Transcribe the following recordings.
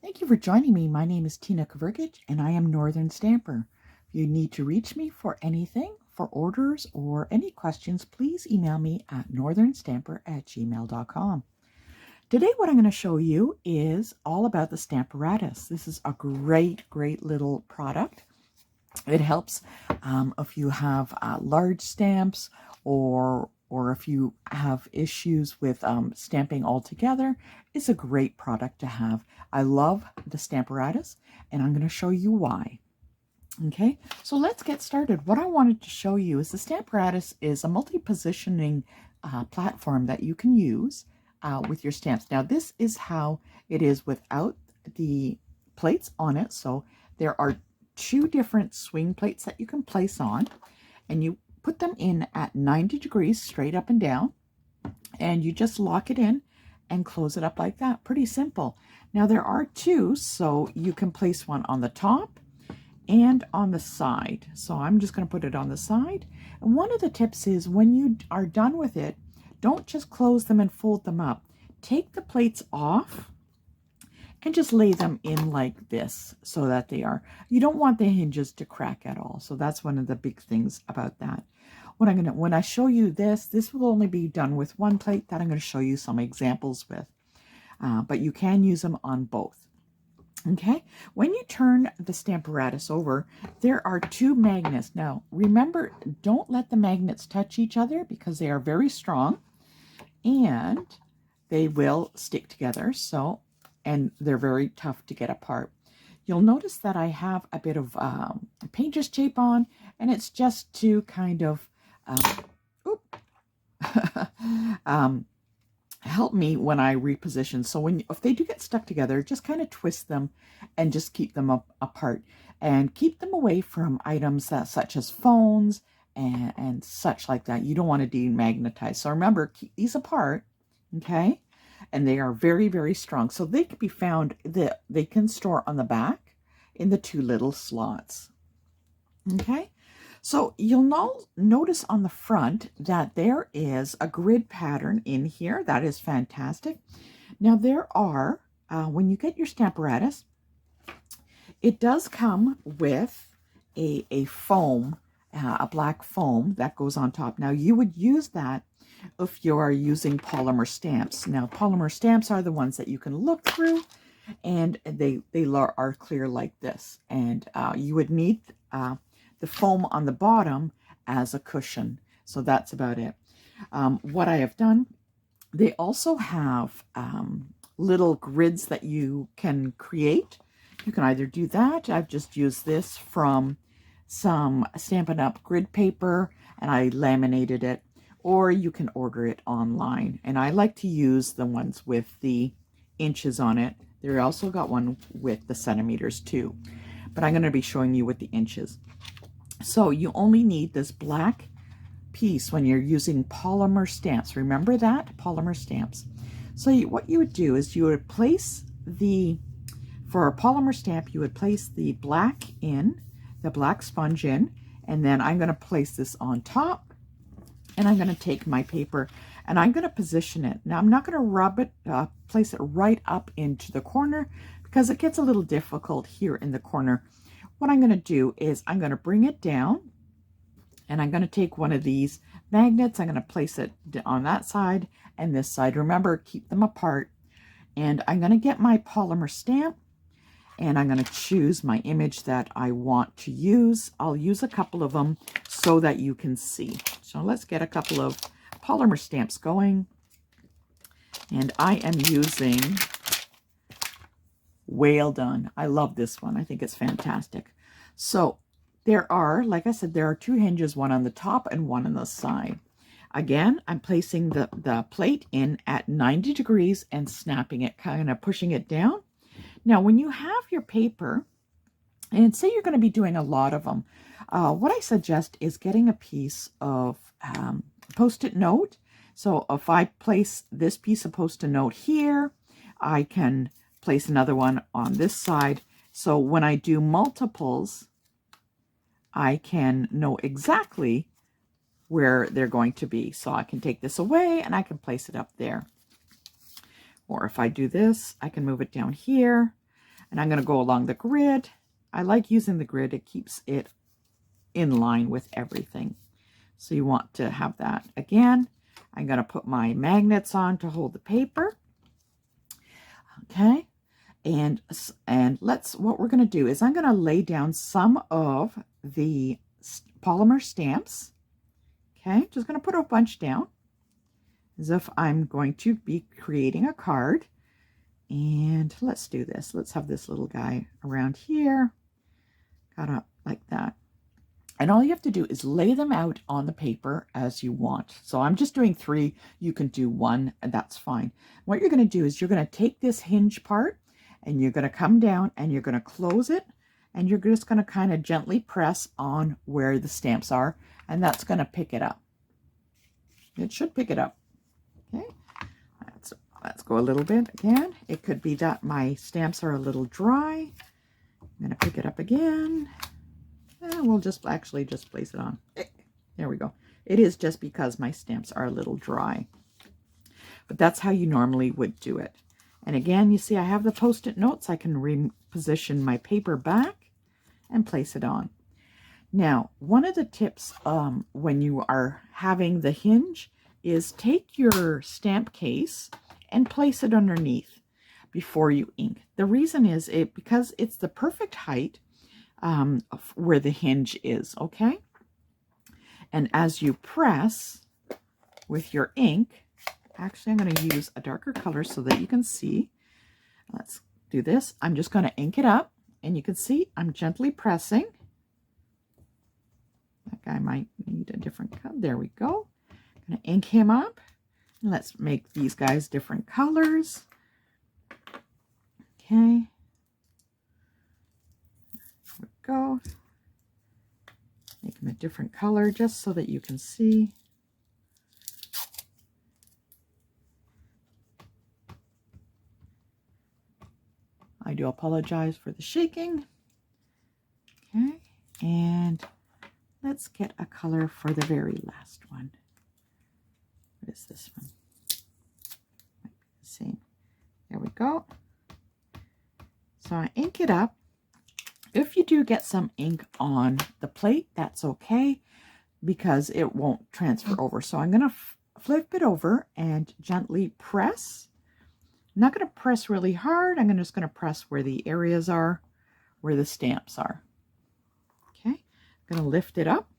Thank you for joining me. My name is Tina Kavergic and I am Northern Stamper. If you need to reach me for anything, for orders or any questions, please email me at northernstamper@gmail.com. Today what I'm going to show you is all about the Stamparatus. This is a great little product. It helps if you have large stamps or if you have issues with stamping altogether. It's a great product to have. I love the Stamparatus, and I'm going to show you why. Okay, so let's get started. What I wanted to show you is the Stamparatus is a multi-positioning platform that you can use with your stamps. Now, this is how it is without the plates on it. So there are two different swing plates that you can place on, and you put them in at 90 degrees straight up and down, and you just lock it in and close it up like that. Pretty simple. Now there are two, so you can place one on the top and on the side. So I'm just going to put it on the side. And one of the tips is when you are done with it, don't just close them and fold them up. Take the plates off and just lay them in like this so that they are, you don't want the hinges to crack at all. So that's one of the big things about that. When I show you this will only be done with one plate that I'm going to show you some examples with. But you can use them on both. Okay, when you turn the Stamparatus over, there are two magnets. Now, remember, don't let the magnets touch each other because they are very strong and they will stick together. So, and they're very tough to get apart. You'll notice that I have a bit of painter's tape on, and it's just to kind of help me when I reposition. So if they do get stuck together, just kind of twist them and just keep them apart, and keep them away from items such as phones and such like that. You don't want to demagnetize. So remember, keep these apart, okay? And they are very strong. So they can be found, they can store on the back in the two little slots. Okay, so you'll notice on the front that there is a grid pattern in here. That is fantastic. Now there are, when you get your Stamparatus, it does come with a foam, a black foam that goes on top. Now you would use that if you are using polymer stamps. Now polymer stamps are the ones that you can look through, and they are clear like this. And you would need the foam on the bottom as a cushion. So that's about it. What I have done, they also have little grids that you can create. You can either do that. I've just used this from some Stampin' Up! Grid paper, and I laminated it, or you can order it online. And I like to use the ones with the inches on it. They also got one with the centimeters too, but I'm going to be showing you with the inches. So you only need this black piece when you're using polymer stamps. Remember that? Polymer stamps. So what you would do is you would place for a polymer stamp, you would place the black sponge in, and then I'm going to place this on top, and I'm going to take my paper and I'm going to position it. Now I'm not going to rub it, place it right up into the corner because it gets a little difficult here in the corner. What I'm going to do is I'm going to bring it down, and I'm going to take one of these magnets. I'm going to place it on that side and this side. Remember, keep them apart. And I'm going to get my polymer stamp, and I'm going to choose my image that I want to use. I'll use a couple of them so that you can see. So let's get a couple of polymer stamps going. And I am using Well Done. I love this one. I think it's fantastic. So there are, like I said, there are two hinges, one on the top and one on the side. Again, I'm placing the plate in at 90 degrees and snapping it, kind of pushing it down. Now, when you have your paper, and say you're going to be doing a lot of them, what I suggest is getting a piece of Post-it note. So if I place this piece of Post-it note here, I can place another one on this side. So when I do multiples, I can know exactly where they're going to be. So I can take this away and I can place it up there. Or if I do this, I can move it down here. And I'm going to go along the grid. I like using the grid. It keeps it in line with everything. So you want to have that. Again, I'm going to put my magnets on to hold the paper. Okay. And what we're going to do is I'm going to lay down some of the polymer stamps. Okay. Just going to put a bunch down as if I'm going to be creating a card. And let's do this. Let's have this little guy around here. Got up like that. And all you have to do is lay them out on the paper as you want. So I'm just doing 3. You can do 1, and that's fine. What you're going to do is you're going to take this hinge part and you're going to come down and you're going to close it. And you're just going to kind of gently press on where the stamps are. And that's going to pick it up. It should pick it up. Okay. Let's go a little bit again. It could be that my stamps are a little dry. I'm going to pick it up again. And we'll just place it on. There we go. It is just because my stamps are a little dry. But that's how you normally would do it. And again, you see I have the Post-it notes. I can reposition my paper back and place it on. Now, one of the tips when you are having the hinge is take your stamp case and place it underneath before you ink. The reason is because it's the perfect height of where the hinge is, okay? And as you press with your ink, actually I'm going to use a darker color so that you can see. Let's do this. I'm just going to ink it up, and you can see I'm gently pressing. That guy might need a different color. There we go. I'm going to ink him up. And let's make these guys different colors. Okay. There we go. Make them a different color just so that you can see. I do apologize for the shaking. Okay, and let's get a color for the very last one. What is this one? Might be the same. There we go. So I ink it up. If you do get some ink on the plate, that's okay, because it won't transfer over. So I'm going to flip it over and gently press. I'm not going to press really hard. I'm just going to press where the areas are, where the stamps are. Okay, I'm going to lift it up,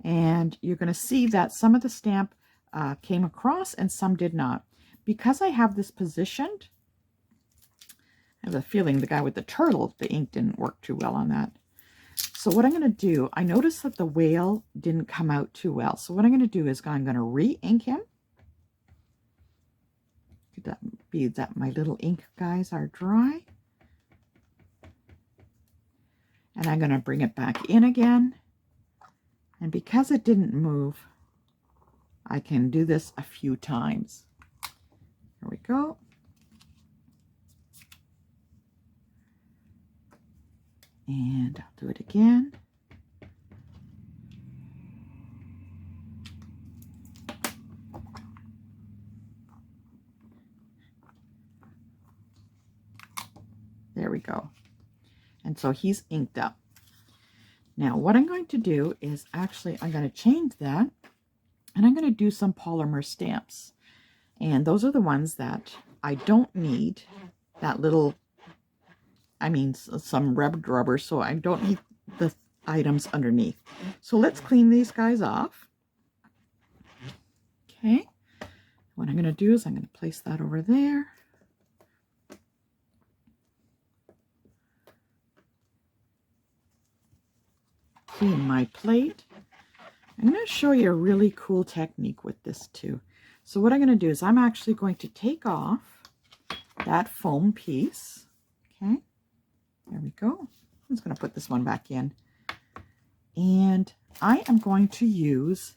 and you're going to see that some of the stamp came across and some did not. Because I have this positioned, I have a feeling the guy with the turtle, the ink didn't work too well on that. So what I'm going to do, I noticed that the whale didn't come out too well. So what I'm going to do is I'm going to re-ink him. Could that be that my little ink guys are dry? And I'm going to bring it back in again. And because it didn't move, I can do this a few times. There we go. And I'll do it again. There we go. And so he's inked up. Now what I'm going to do is actually I'm going to change that, and I'm going to do some polymer stamps. And those are the ones that I don't need that little, some rubbed rubber, so I don't need the items underneath. So let's clean these guys off. Okay. What I'm going to do is I'm going to place that over there. Clean my plate. I'm going to show you a really cool technique with this too. So what I'm going to do is I'm actually going to take off that foam piece. Okay, there we go. I'm just going to put this one back in. And I am going to use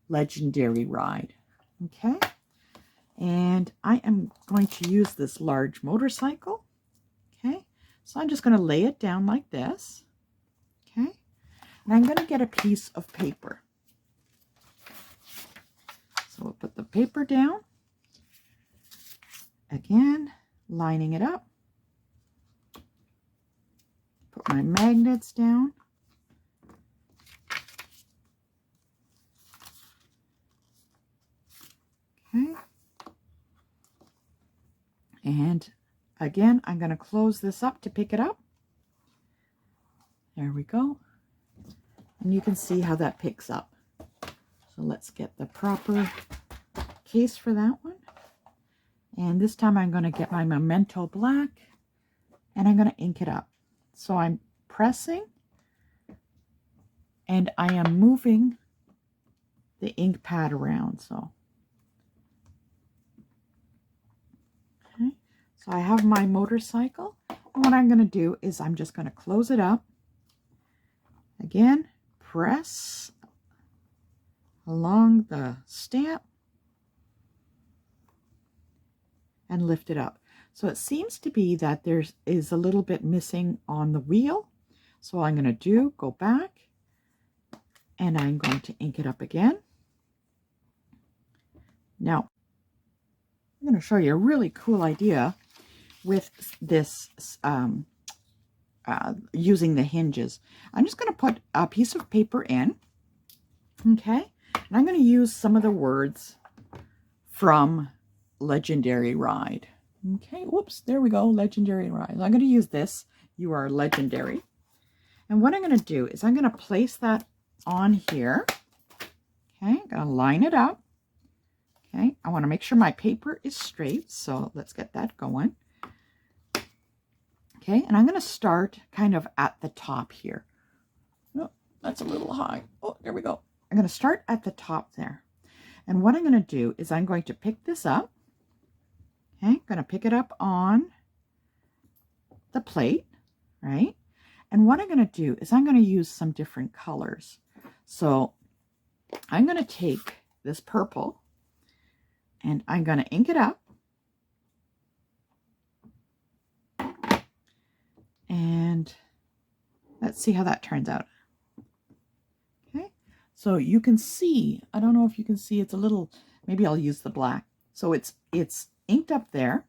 Legendary Ride. Okay, and I am going to use this large motorcycle. Okay, so I'm just going to lay it down like this. Okay, and I'm going to get a piece of paper. So we'll put the paper down, again, lining it up. put my magnets down. Okay. And again, I'm going to close this up to pick it up. There we go. And you can see how that picks up. So let's get the proper case for that one. And this time I'm going to get my Memento Black and I'm going to ink it up. So I'm pressing and I am moving the ink pad around. So, okay. So I have my motorcycle. And what I'm going to do is I'm just going to close it up. Again, press along the stamp and lift it up. So it seems to be that there is a little bit missing on the wheel. So what I'm going to do, go back and I'm going to ink it up again. Now, I'm going to show you a really cool idea with this using the hinges. I'm just going to put a piece of paper in, okay? And I'm going to use some of the words from Legendary Ride. Okay, whoops, there we go, Legendary Ride. I'm going to use this, You Are Legendary. And what I'm going to do is I'm going to place that on here. Okay, I'm going to line it up. Okay, I want to make sure my paper is straight, so let's get that going. Okay, and I'm going to start kind of at the top here. Oh, that's a little high. Oh, there we go. I'm going to start at the top there. And what I'm going to do is I'm going to pick this up. Okay, I'm going to pick it up on the plate, right? And what I'm going to do is I'm going to use some different colors. So I'm going to take this purple and I'm going to ink it up. And let's see how that turns out. Okay, so you can see, I don't know if you can see, it's a little, maybe I'll use the black. So it's inked up there.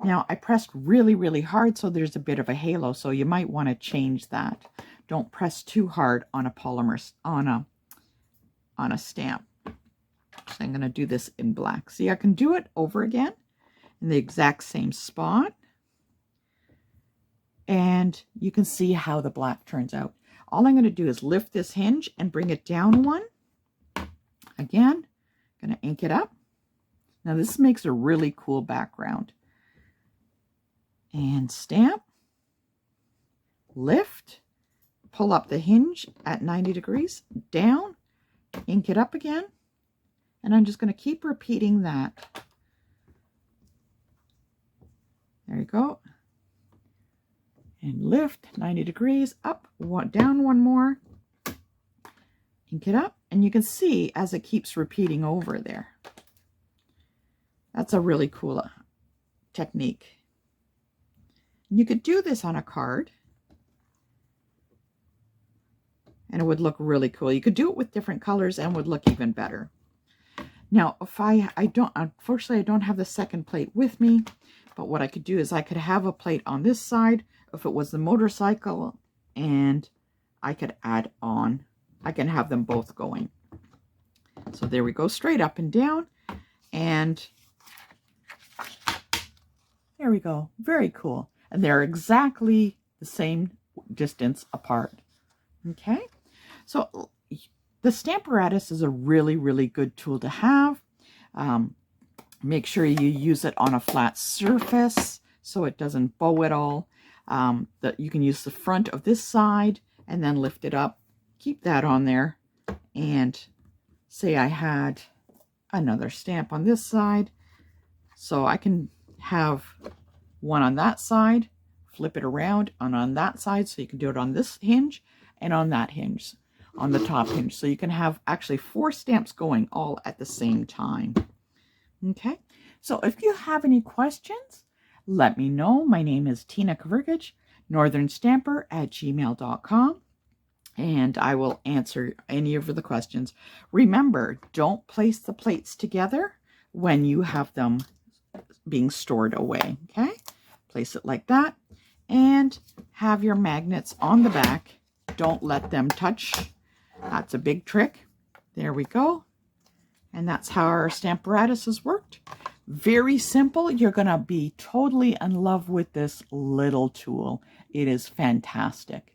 Now I pressed really, really hard, so there's a bit of a halo, so you might want to change that. Don't press too hard on a polymer, on a stamp. So I'm going to do this in black. See, I can do it over again in the exact same spot. And you can see how the black turns out. All I'm going to do is lift this hinge and bring it down one. Again, I'm going to ink it up. Now this makes a really cool background. And stamp, lift, pull up the hinge at 90 degrees, down, ink it up again. And I'm just going to keep repeating that. There you go. And lift 90 degrees, up, down one more, ink it up, and you can see as it keeps repeating over there. That's a really cool technique. You could do this on a card and it would look really cool. You could do it with different colors and would look even better. Now, if unfortunately I don't have the second plate with me, but what I could do is I could have a plate on this side if it was the motorcycle, and I could add on, I can have them both going. So there we go, straight up and down, and there we go, very cool. And they're exactly the same distance apart. Okay, so the Stamparatus is a really, really good tool to have. Make sure you use it on a flat surface so it doesn't bow at all. That you can use the front of this side and then lift it up. Keep that on there. And say I had another stamp on this side. So I can have one on that side, flip it around, and on that side. So you can do it on this hinge and on that hinge, on the top hinge. So you can have actually 4 stamps going all at the same time. Okay, so if you have any questions, let me know. My name is Tina Kvergich, northernstamper@gmail.com, and I will answer any of the questions. Remember, don't place the plates together when you have them being stored away, okay? Place it like that, and have your magnets on the back. Don't let them touch. That's a big trick. There we go. And that's how our Stamparatus has worked. Very simple. You're going to be totally in love with this little tool. It is fantastic.